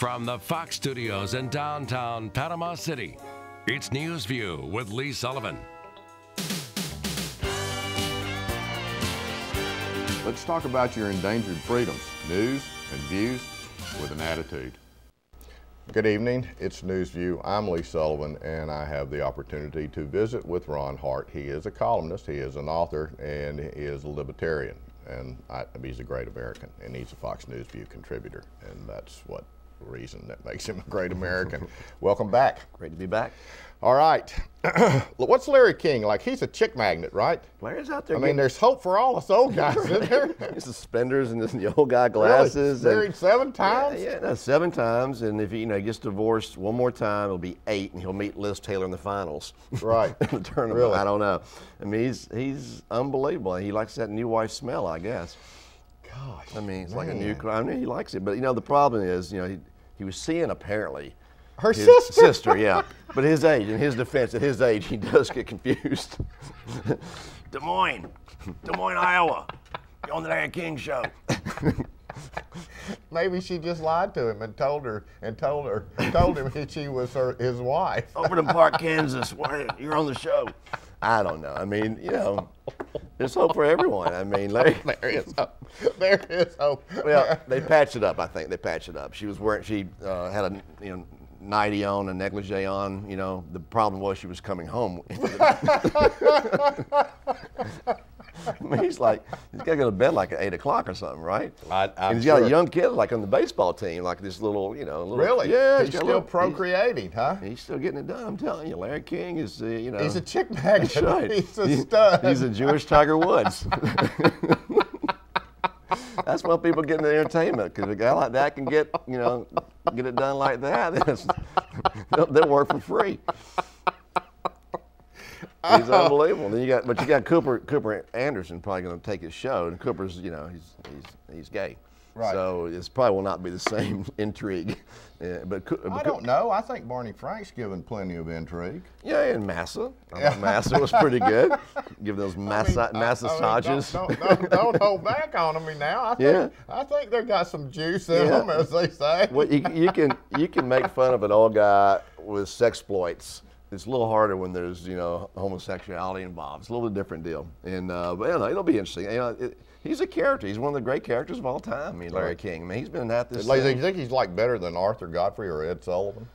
From the Fox Studios in downtown Panama City, it's News View with Lee Sullivan. Let's talk about your endangered freedoms, news and views with an attitude. Good evening, it's News View. I'm Lee Sullivan, and I have the opportunity to visit with Ron Hart. He is a columnist, he is an author, and he is a libertarian. And he's a great American, and he's a Fox News View contributor, and that's what reason that makes him a great American. Welcome back. Great to be back. All right. What's Larry King like? He's a chick magnet, right? Larry's out there. I mean, there's hope for all us old guys, isn't there? His suspenders and the old guy glasses. Really? Married 7 times? Yeah, no, 7 times. And if he gets divorced one more time, it'll be 8, and he'll meet Liz Taylor in the finals. Right. In the tournament. Really? I don't know. I mean, he's unbelievable. He likes that new wife smell, I guess. Gosh. I mean, it's like a new. I mean, he likes it, but the problem is, he was seeing apparently. Her his sister? Yeah. But his age, in his defense, at his age, he does get confused. Des Moines, Iowa. You're on the Larry King show. Maybe she just lied to him and told him that she was his wife. Overton Park, Kansas. You're on the show. I don't know. I mean, there's hope for everyone. I mean, Larry. There is hope. There is hope. Well, they patched it up. I think they patched it up. She was wearing. She had a nightie on, a negligee on. The problem was she was coming home. I mean, he's got to go to bed like at 8 o'clock or something, right? And he's got a young kid like on the baseball team, like this little, Really? Yeah. He's still procreating, huh? He's still getting it done. I'm telling you, Larry King is, He's a chick magnet. That's right. He's a stud. He's a Jewish Tiger Woods. That's why people get into entertainment, because a guy like that can get it done like that. They'll work for free. He's unbelievable. Then you got Cooper Anderson probably going to take his show, and Cooper's he's gay, right? So this probably will not be the same intrigue. But I don't know. I think Barney Frank's given plenty of intrigue. Yeah, and Massa. Massa was pretty good. Give those massages. Don't hold back on me now. I think they got some juice in them, as they say. Well, you can make fun of an old guy with sexploits. It's a little harder when there's homosexuality involved. It's a little different deal, and but it'll be interesting. He's a character. He's one of the great characters of all time. I mean, Larry King. I mean, he's been at this. Do you think he's like better than Arthur Godfrey or Ed Sullivan?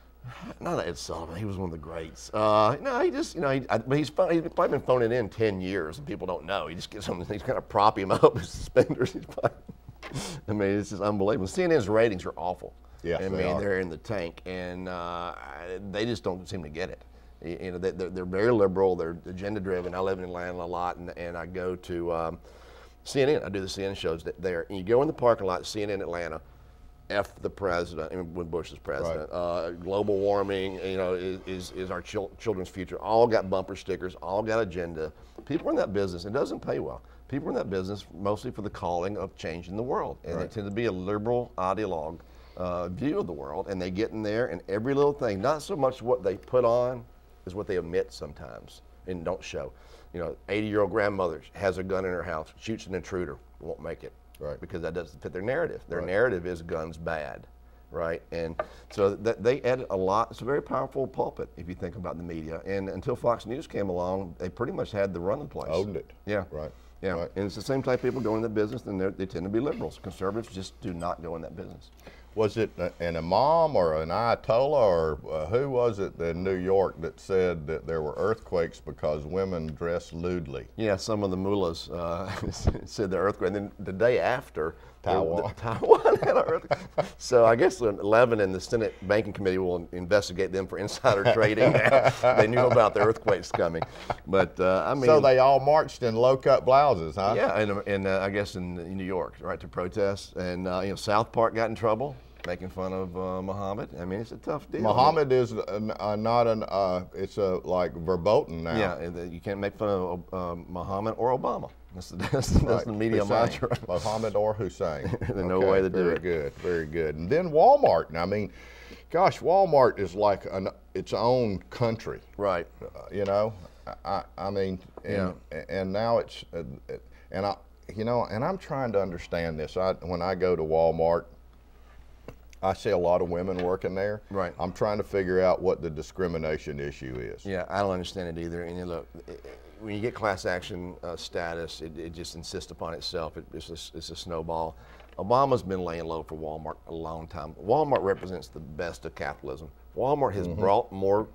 Not Ed Sullivan. He was one of the greats. No, he just but he's probably been phoning in 10 years, and people don't know. He just gets something. He's kind of prop him up with suspenders. I mean, it's just unbelievable. CNN's ratings are awful. Yeah, I mean, they're in the tank, and they just don't seem to get it. They're very liberal. They're agenda driven. I live in Atlanta a lot, and I go to CNN. I do the CNN shows there. And you go in the parking lot, CNN Atlanta, F the president, when Bush is president. Right. Global warming, is our children's future. All got bumper stickers. All got agenda. People are in that business. It doesn't pay well. People are in that business mostly for the calling of changing the world, and they tend to be a liberal ideologue view of the world. And they get in there, and every little thing, not so much what they put on, is what they omit sometimes and don't show. 80-year-old grandmother has a gun in her house, shoots an intruder, won't make it, right? Because that doesn't fit their narrative. Their narrative is guns bad, right? And so they add a lot. It's a very powerful pulpit if you think about the media. And until Fox News came along, they pretty much had the run of the place. Owned it. Yeah. Right. Yeah. Right. And it's the same type of people going in the business, and they tend to be liberals. Conservatives just do not go in that business. Was it an imam or an ayatollah or who was it in New York that said that there were earthquakes because women dressed lewdly? Yeah, some of the mullahs said the earthquake. And then the day after, Taiwan had an earthquake. So I guess 11 and the Senate Banking Committee will investigate them for insider trading. They knew about the earthquakes coming. But I mean. So they all marched in low-cut blouses, huh? Yeah, and I guess in New York, right, to protest. And South Park got in trouble, making fun of Muhammad. I mean, it's a tough deal. Muhammad is not it's like verboten now. Yeah, you can't make fun of Muhammad or Obama. That's the media mantra. Muhammad or Hussein. There's no way to do it. Very good, very good. And then Walmart. I mean, gosh, Walmart is like its own country. Right. I mean, and now it's, and I'm trying to understand this. When I go to Walmart, I see a lot of women working there. Right. I'm trying to figure out what the discrimination issue is. Yeah, I don't understand it either. And you look, when you get class action status, it just insists upon itself. It's a snowball. Obama's been laying low for Walmart a long time. Walmart represents the best of capitalism. Walmart has brought more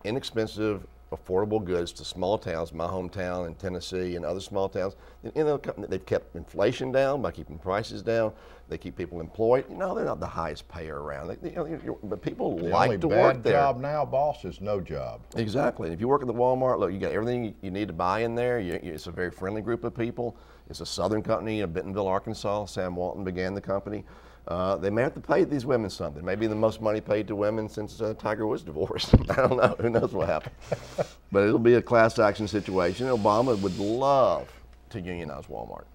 inexpensive, affordable goods to small towns, my hometown in Tennessee and other small towns. You know, they've kept inflation down by keeping prices down. They keep people employed. You know, they're not the highest payer around. But people like to work there. The only bad job now, boss, is no job. Exactly. And if you work at the Walmart, look, you got everything you need to buy in there. It's a very friendly group of people. It's a Southern company in Bentonville, Arkansas. Sam Walton began the company. They may have to pay these women something. Maybe the most money paid to women since Tiger was divorced. I don't know. Who knows what happened? But it'll be a class action situation. Obama would love to unionize Walmart.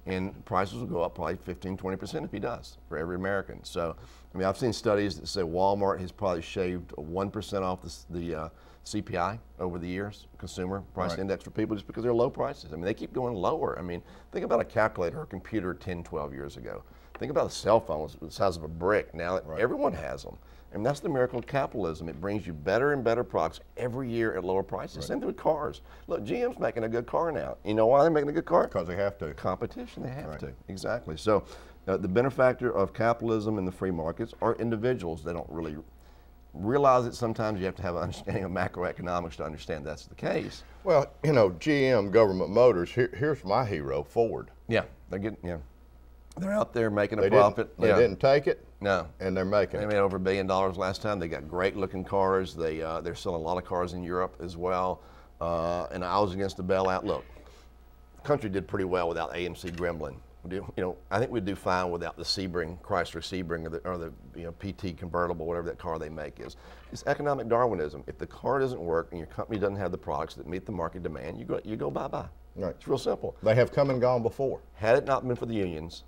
And prices will go up probably 15–20% if he does for every American. So, I mean, I've seen studies that say Walmart has probably shaved 1% off the CPI over the years, consumer price index for people, just because they're low prices. I mean, they keep going lower. I mean, think about a calculator or a computer 10–12 years ago. Think about a cell phone the size of a brick. Now everyone has them. And that's the miracle of capitalism. It brings you better and better products every year at lower prices. Same thing with cars. Look, GM's making a good car now. You know why they're making a good car? Because they have to. Competition, they have to. Exactly. So the benefactor of capitalism and the free markets are individuals. They don't really realize it. Sometimes you have to have an understanding of macroeconomics to understand that's the case. Well, you know, GM, Government Motors, here's my hero, Ford. Yeah, they're getting, they're out there making a profit. They didn't take it. No. And they're making it. They made over $1 billion last time. They got great looking cars. They're selling a lot of cars in Europe as well. And I was against the bailout. Look, the country did pretty well without AMC Gremlin. I think we'd do fine without the Sebring, Chrysler Sebring, or the PT convertible, whatever that car they make is. It's economic Darwinism. If the car doesn't work and your company doesn't have the products that meet the market demand, you go bye-bye. Right. It's real simple. They have come and gone before. Had it not been for the unions,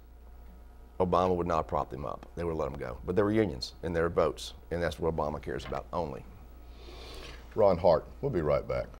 Obama would not have propped them up. They would have let them go. But there were unions and there were votes, and that's what Obama cares about only. Ron Hart, we'll be right back.